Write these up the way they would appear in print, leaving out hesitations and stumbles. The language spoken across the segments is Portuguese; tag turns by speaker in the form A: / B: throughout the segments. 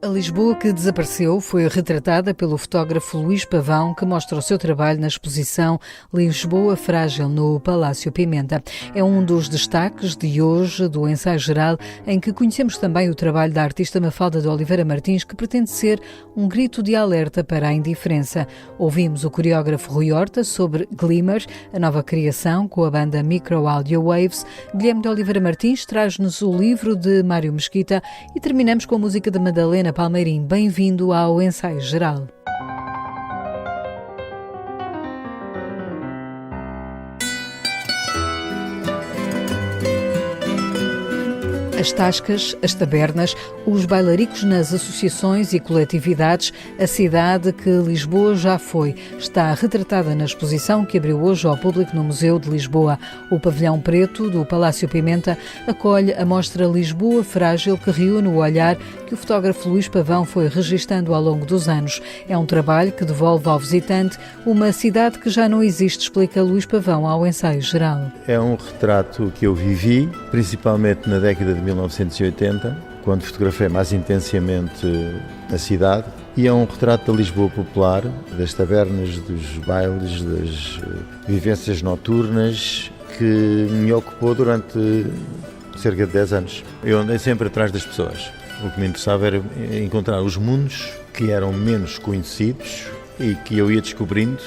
A: A Lisboa que desapareceu foi retratada pelo fotógrafo Luís Pavão, que mostra o seu trabalho na exposição Lisboa Frágil, no Palácio Pimenta. É um dos destaques de hoje do ensaio geral, em que conhecemos também o trabalho da artista Mafalda de Oliveira Martins, que pretende ser um grito de alerta para a indiferença. Ouvimos o coreógrafo Rui Horta sobre Glimmer, a nova criação com a banda Micro Audio Waves. Guilherme de Oliveira Martins traz-nos o livro de Mário Mesquita e terminamos com a música de Madalena Palmeirim. Bem-vindo ao ensaio geral. As tascas, as tabernas, os bailaricos nas associações e coletividades, a cidade que Lisboa já foi, está retratada na exposição que abriu hoje ao público no Museu de Lisboa. O pavilhão preto do Palácio Pimenta acolhe a mostra Lisboa Frágil, que reúne o olhar que o fotógrafo Luís Pavão foi registando ao longo dos anos. É um trabalho que devolve ao visitante uma cidade que já não existe, explica Luís Pavão ao ensaio geral.
B: É um retrato que eu vivi, principalmente na década de 1980, quando fotografei mais intensamente a cidade, e é um retrato da Lisboa popular, das tabernas, dos bailes, das vivências noturnas, que me ocupou durante cerca de 10 anos. Eu andei sempre atrás das pessoas. O que me interessava era encontrar os mundos que eram menos conhecidos e que eu ia descobrindo,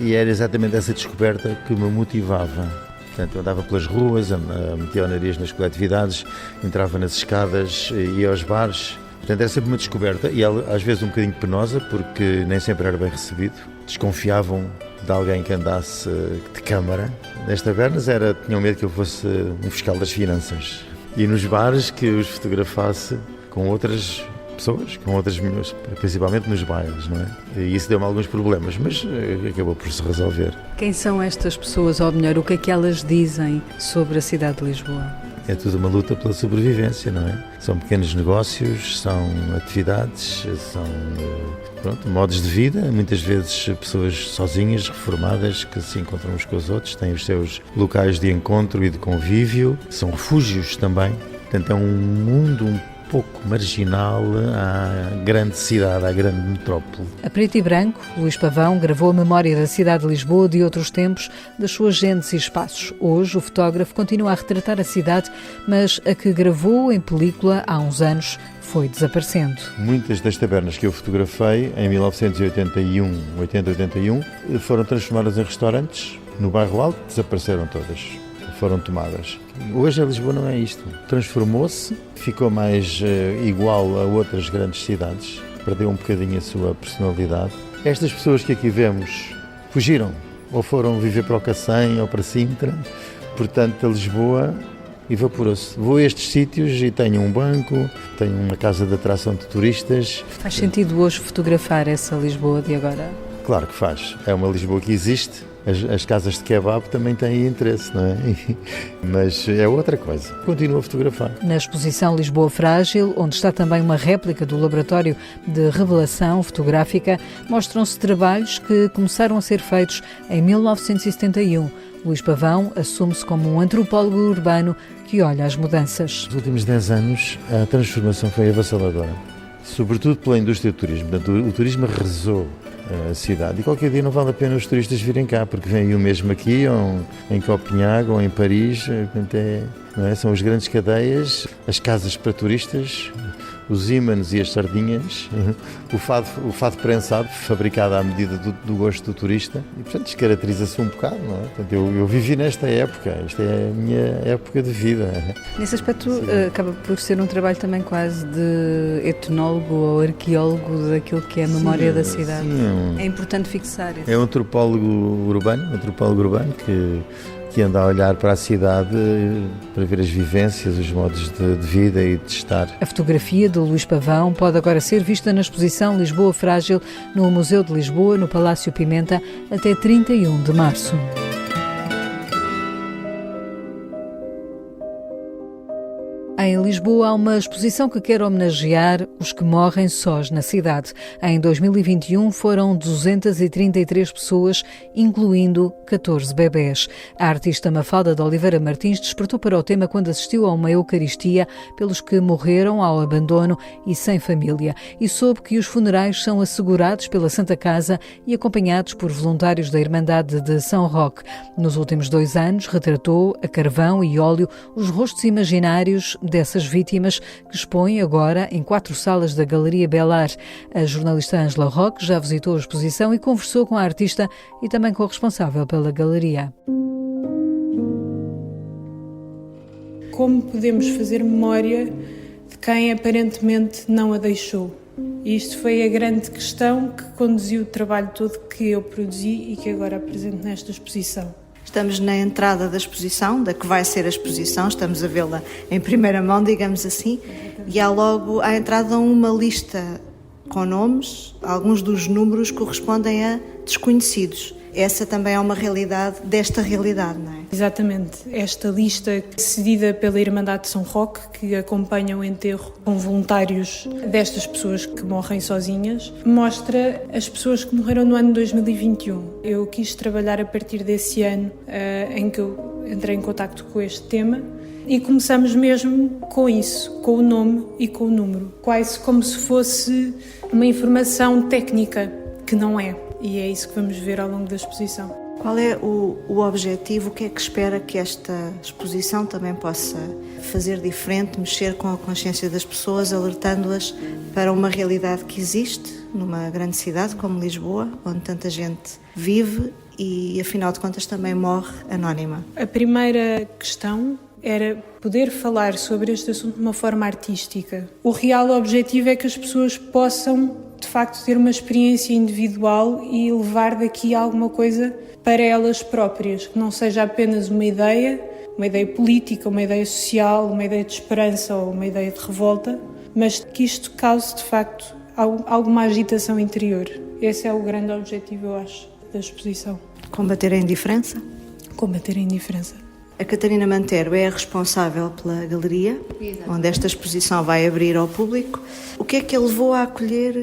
B: e era exatamente essa descoberta que me motivava. Portanto, eu andava pelas ruas, metia nariz nas coletividades, entrava nas escadas, ia aos bares. Portanto, era sempre uma descoberta e às vezes um bocadinho penosa, porque nem sempre era bem recebido. Desconfiavam de alguém que andasse de câmara. Nas tabernas tinham medo que eu fosse um fiscal das finanças. E nos bares que os fotografasse com outras pessoas, com outras mulheres, principalmente nos bailes, não é? E isso deu-me alguns problemas, mas acabou por se resolver.
A: Quem são estas pessoas, ou melhor, o que é que elas dizem sobre a cidade de Lisboa?
B: É tudo uma luta pela sobrevivência, não é? São pequenos negócios, são atividades, são modos de vida, muitas vezes pessoas sozinhas, reformadas, que se encontram uns com os outros, têm os seus locais de encontro e de convívio, são refúgios também. Portanto, é um mundo pouco marginal à grande cidade, à grande metrópole.
A: A preto e branco, Luís Pavão gravou a memória da cidade de Lisboa de outros tempos, das suas gentes e espaços. Hoje, o fotógrafo continua a retratar a cidade, mas a que gravou em película há uns anos foi desaparecendo.
B: Muitas das tabernas que eu fotografei em 1981, foram transformadas em restaurantes. No Bairro Alto desapareceram todas. Foram tomadas. Hoje a Lisboa não é isto. Transformou-se, ficou mais igual a outras grandes cidades, perdeu um bocadinho a sua personalidade. Estas pessoas que aqui vemos fugiram, ou foram viver para o Cacém ou para Sintra, portanto a Lisboa evaporou-se. Vou a estes sítios e tenho um banco, tenho uma casa de atração de turistas.
A: Faz sentido hoje fotografar essa Lisboa de agora?
B: Claro que faz. É uma Lisboa que existe. As casas de kebab também têm interesse, não é? Mas é outra coisa. Continuo a fotografar.
A: Na exposição Lisboa Frágil, onde está também uma réplica do Laboratório de Revelação Fotográfica, mostram-se trabalhos que começaram a ser feitos em 1971. Luís Pavão assume-se como um antropólogo urbano que olha as mudanças.
B: Nos últimos 10 anos, a transformação foi avassaladora, sobretudo pela indústria do turismo. O turismo arrasou a cidade. E qualquer dia não vale a pena os turistas virem cá, porque vêm o mesmo aqui, ou em Copenhague, ou em Paris. Não é? São as grandes cadeias, as casas para turistas, os ímãs e as sardinhas, o fado prensado, fabricado à medida do gosto do turista. E, portanto, descaracteriza-se um bocado, não é? Portanto, eu vivi nesta época, esta é a minha época de vida.
A: Nesse aspecto, acaba por ser um trabalho também quase de etnólogo ou arqueólogo daquilo que é a memória da cidade. Sim, é importante fixar isso.
B: É um antropólogo urbano que anda a olhar para a cidade para ver as vivências, os modos de vida e de estar.
A: A fotografia de Luís Pavão pode agora ser vista na exposição Lisboa Frágil no Museu de Lisboa, no Palácio Pimenta, até 31 de março. Em Lisboa há uma exposição que quer homenagear os que morrem sós na cidade. Em 2021 foram 233 pessoas, incluindo 14 bebés. A artista Mafalda de Oliveira Martins despertou para o tema quando assistiu a uma eucaristia pelos que morreram ao abandono e sem família. E soube que os funerais são assegurados pela Santa Casa e acompanhados por voluntários da Irmandade de São Roque. Nos últimos 2 anos retratou a carvão e óleo os rostos imaginários dessas vítimas, que expõe agora em 4 salas da Galeria Belar. A jornalista Ângela Roque já visitou a exposição e conversou com a artista e também com o responsável pela galeria.
C: Como podemos fazer memória de quem aparentemente não a deixou? E isto foi a grande questão que conduziu o trabalho todo que eu produzi e que agora apresento nesta exposição.
D: Estamos na entrada da exposição, da que vai ser a exposição, estamos a vê-la em primeira mão, digamos assim, e há logo à entrada uma lista com nomes, alguns dos números correspondem a desconhecidos. Essa também é uma realidade desta realidade, não é?
C: Exatamente. Esta lista, cedida pela Irmandade de São Roque, que acompanha o enterro com voluntários destas pessoas que morrem sozinhas, mostra as pessoas que morreram no ano 2021. Eu quis trabalhar a partir desse ano em que eu entrei em contacto com este tema e começamos mesmo com isso, com o nome e com o número. Quase como se fosse uma informação técnica, que não é. E é isso que vamos ver ao longo da exposição.
D: Qual é o objetivo? O que é que espera que esta exposição também possa fazer diferente, mexer com a consciência das pessoas, alertando-as para uma realidade que existe numa grande cidade como Lisboa, onde tanta gente vive e, afinal de contas, também morre anónima?
C: A primeira questão era poder falar sobre este assunto de uma forma artística. O real objetivo é que as pessoas possam, de facto, ter uma experiência individual e levar daqui alguma coisa para elas próprias, que não seja apenas uma ideia política, uma ideia social, uma ideia de esperança ou uma ideia de revolta, mas que isto cause, de facto, alguma agitação interior. Esse é o grande objetivo, eu acho, da exposição.
D: Combater a indiferença?
C: Combater a indiferença.
D: A Catarina Mantero é a responsável pela galeria, onde esta exposição vai abrir ao público. O que é que a levou a acolher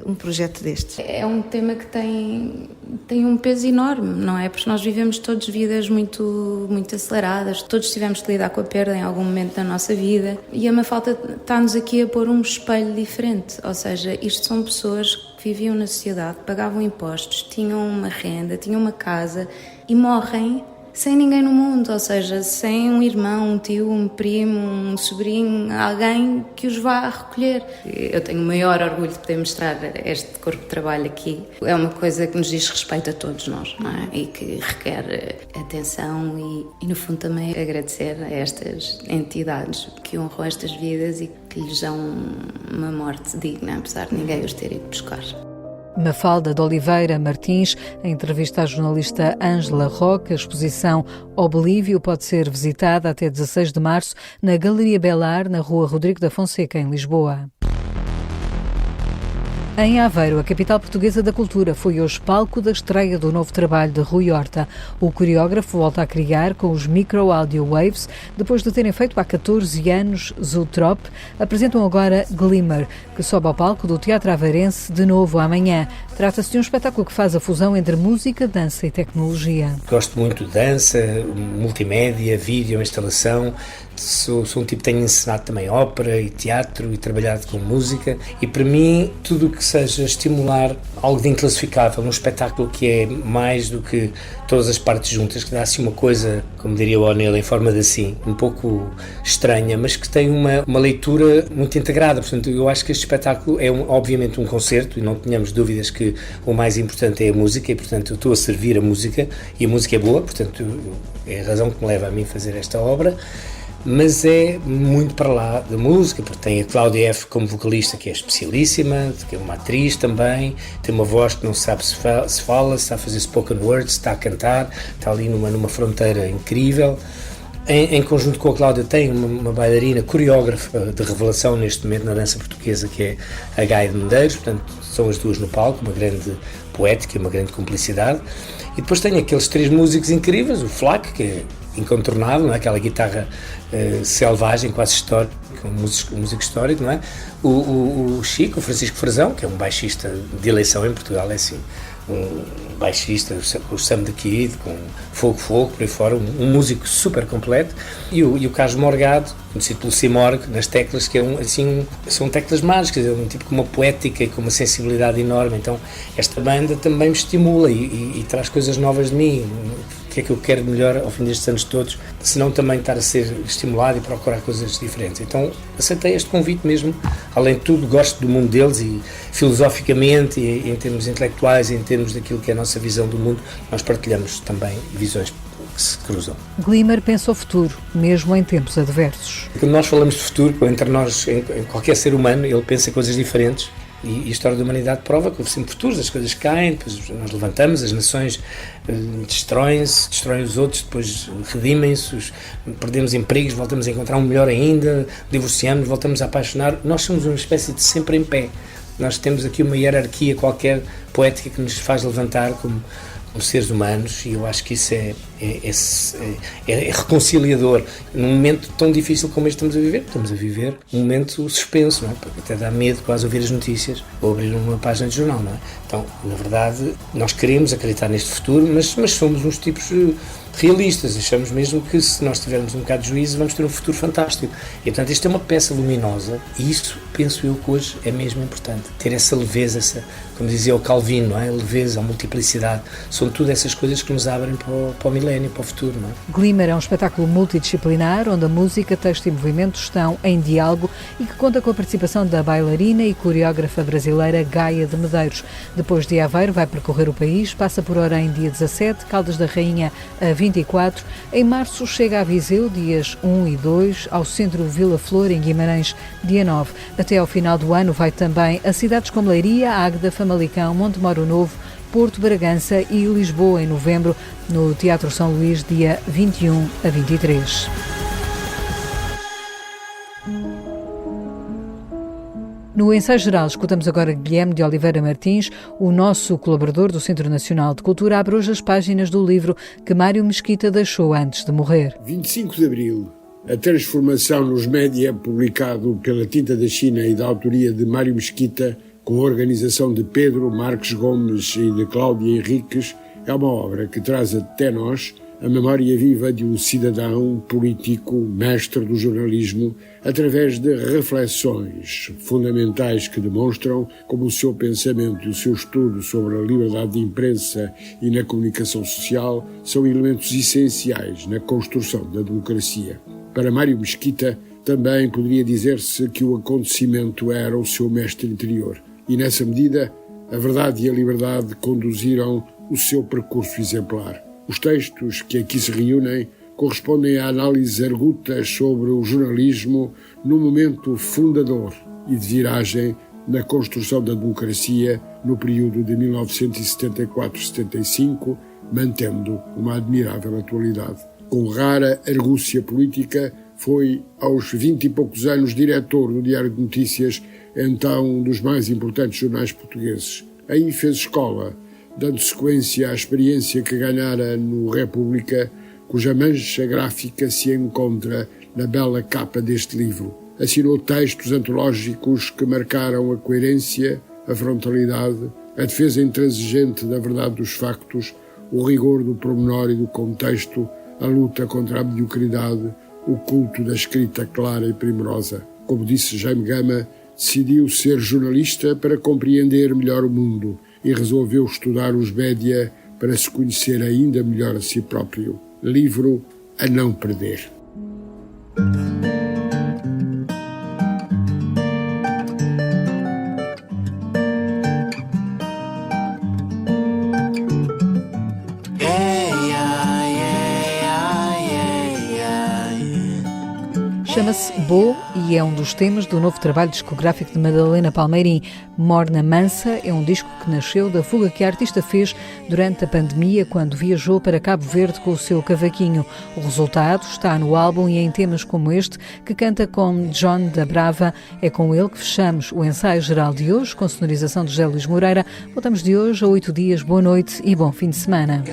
D: um projeto deste?
E: É um tema que tem um peso enorme, não é? Porque nós vivemos todas vidas muito aceleradas, todos tivemos que lidar com a perda em algum momento da nossa vida e a Mafalda está-nos aqui a pôr um espelho diferente, ou seja, isto são pessoas que viviam na sociedade, pagavam impostos, tinham uma renda, tinham uma casa e morrem sem ninguém no mundo, ou seja, sem um irmão, um tio, um primo, um sobrinho, alguém que os vá a recolher. Eu tenho o maior orgulho de poder mostrar este corpo de trabalho aqui. É uma coisa que nos diz respeito a todos nós, não é? E que requer atenção e no fundo também agradecer a estas entidades que honram estas vidas e que lhes dão uma morte digna, apesar de ninguém os ter ido buscar.
A: Mafalda de Oliveira Martins, em entrevista à jornalista Ângela Roque. A exposição Oblívio pode ser visitada até 16 de março na Galeria Belar, na Rua Rodrigo da Fonseca, em Lisboa. Em Aveiro, a capital portuguesa da cultura, foi hoje palco da estreia do novo trabalho de Rui Horta. O coreógrafo volta a criar com os Micro Audio Waves. Depois de terem feito há 14 anos Zootrop, apresentam agora Glimmer, que sobe ao palco do Teatro Aveirense de novo amanhã. Trata-se de um espetáculo que faz a fusão entre música, dança e tecnologia.
F: Gosto muito de dança, multimédia, vídeo, instalação. Sou um tipo que tenho ensinado também ópera e teatro e trabalhado com música e para mim tudo o que seja estimular algo de inclassificável num espetáculo que é mais do que todas as partes juntas, que dá assim uma coisa, como diria o O'Neill, em forma de assim, um pouco estranha, mas que tem uma leitura muito integrada. Portanto, eu acho que este espetáculo é obviamente um concerto e não tenhamos dúvidas que o mais importante é a música e portanto eu estou a servir a música e a música é boa, portanto é a razão que me leva a mim fazer esta obra. Mas é muito para lá da música, porque tem a Cláudia F. como vocalista, que é especialíssima, que é uma atriz também, tem uma voz que não sabe se fala, se está a fazer spoken words, se está a cantar, está ali numa fronteira incrível. Em conjunto com a Cláudia tem uma bailarina coreógrafa de revelação neste momento na dança portuguesa, que é a Gaia de Medeiros, portanto são as duas no palco, uma grande poética, uma grande cumplicidade. E depois tem aqueles 3 músicos incríveis, o Flac, que é incontornável, não é? Aquela guitarra selvagem, quase histórica, um músico histórico, não é? O Chico, o Francisco Frazão, que é um baixista de eleição em Portugal, é assim, um baixista com o Sam the Kid, com Fogo, por aí fora, um músico super completo, e o Carlos Morgado, conhecido pelo Simorg, nas teclas, que é são teclas mágicas, é um tipo com uma poética e com uma sensibilidade enorme. Então esta banda também me estimula e traz coisas novas de mim. O que é que eu quero de melhor ao fim destes anos todos, se não também estar a ser estimulado e procurar coisas diferentes. Então aceitei este convite mesmo, além de tudo gosto do mundo deles e filosoficamente e em termos intelectuais e em termos daquilo que é a nossa visão do mundo, nós partilhamos também visões que se cruzam.
A: Glimmer pensa o futuro, mesmo em tempos adversos.
F: Quando nós falamos de futuro, entre nós, em qualquer ser humano, ele pensa coisas diferentes. E a história da humanidade prova que houve sempre futuros, as coisas caem, depois nós levantamos, as nações destroem-se, destroem os outros, depois redimem-se, perdemos empregos, voltamos a encontrar um melhor ainda, divorciamos, voltamos a apaixonar. Nós somos uma espécie de sempre em pé. Nós temos aqui uma hierarquia qualquer poética que nos faz levantar como seres humanos, e eu acho que isso é reconciliador. Num momento tão difícil como este estamos a viver um momento suspenso, não é? Porque até dá medo quase ouvir as notícias ou abrir uma página de jornal, não é? Então, na verdade, nós queremos acreditar neste futuro, mas somos uns tipos realistas, achamos mesmo que se nós tivermos um bocado de juízo vamos ter um futuro fantástico. E portanto isto é uma peça luminosa e isso penso eu que hoje é mesmo importante, ter essa leveza, como dizia o Calvino, não é? A leveza, a multiplicidade, são tudo essas coisas que nos abrem para o milénio, para o futuro, não é?
A: Glimmer é um espetáculo multidisciplinar onde a música, texto e movimento estão em diálogo e que conta com a participação da bailarina e coreógrafa brasileira Gaia de Medeiros. Depois de Aveiro vai percorrer o país, passa por Orem dia 17, Caldas da Rainha a 24, em março chega a Viseu dias 1 e 2, ao Centro Vila Flor em Guimarães dia 9. Até ao final do ano vai também a cidades como Leiria, Águeda, Famalicão, Montemoro Novo, Porto, Bragança e Lisboa em novembro, no Teatro São Luís dia 21 a 23. No ensaio geral, escutamos agora Guilherme de Oliveira Martins, o nosso colaborador do Centro Nacional de Cultura, abre hoje as páginas do livro que Mário Mesquita deixou antes de morrer.
G: 25 de Abril, a transformação nos média, publicado pela Tinta da China e da autoria de Mário Mesquita, com a organização de Pedro Marques Gomes e de Cláudia Henriques, é uma obra que traz até nós a memória viva de um cidadão político, mestre do jornalismo, através de reflexões fundamentais que demonstram como o seu pensamento e o seu estudo sobre a liberdade de imprensa e na comunicação social são elementos essenciais na construção da democracia. Para Mário Mesquita, também poderia dizer-se que o acontecimento era o seu mestre interior. E, nessa medida, a verdade e a liberdade conduziram o seu percurso exemplar. Os textos que aqui se reúnem correspondem a análises argutas sobre o jornalismo num momento fundador e de viragem na construção da democracia no período de 1974-75, mantendo uma admirável atualidade. Com rara argúcia política, foi aos 20 e poucos anos diretor do Diário de Notícias, então um dos mais importantes jornais portugueses. Aí fez escola, dando sequência à experiência que ganhara no República, cuja mancha gráfica se encontra na bela capa deste livro. Assinou textos antológicos que marcaram a coerência, a frontalidade, a defesa intransigente da verdade dos factos, o rigor do pormenor e do contexto, a luta contra a mediocridade, o culto da escrita clara e primorosa. Como disse Jaime Gama, decidiu ser jornalista para compreender melhor o mundo e resolveu estudar os média para se conhecer ainda melhor a si próprio. Livro a não perder.
A: Chama-se Bo e é um dos temas do novo trabalho discográfico de Madalena Palmeirim. Morna Mansa é um disco que nasceu da fuga que a artista fez durante a pandemia quando viajou para Cabo Verde com o seu cavaquinho. O resultado está no álbum e em temas como este, que canta com John da Brava. É com ele que fechamos o ensaio geral de hoje, com sonorização de José Luís Moreira. Voltamos de hoje a 8 dias. Boa noite e bom fim de semana.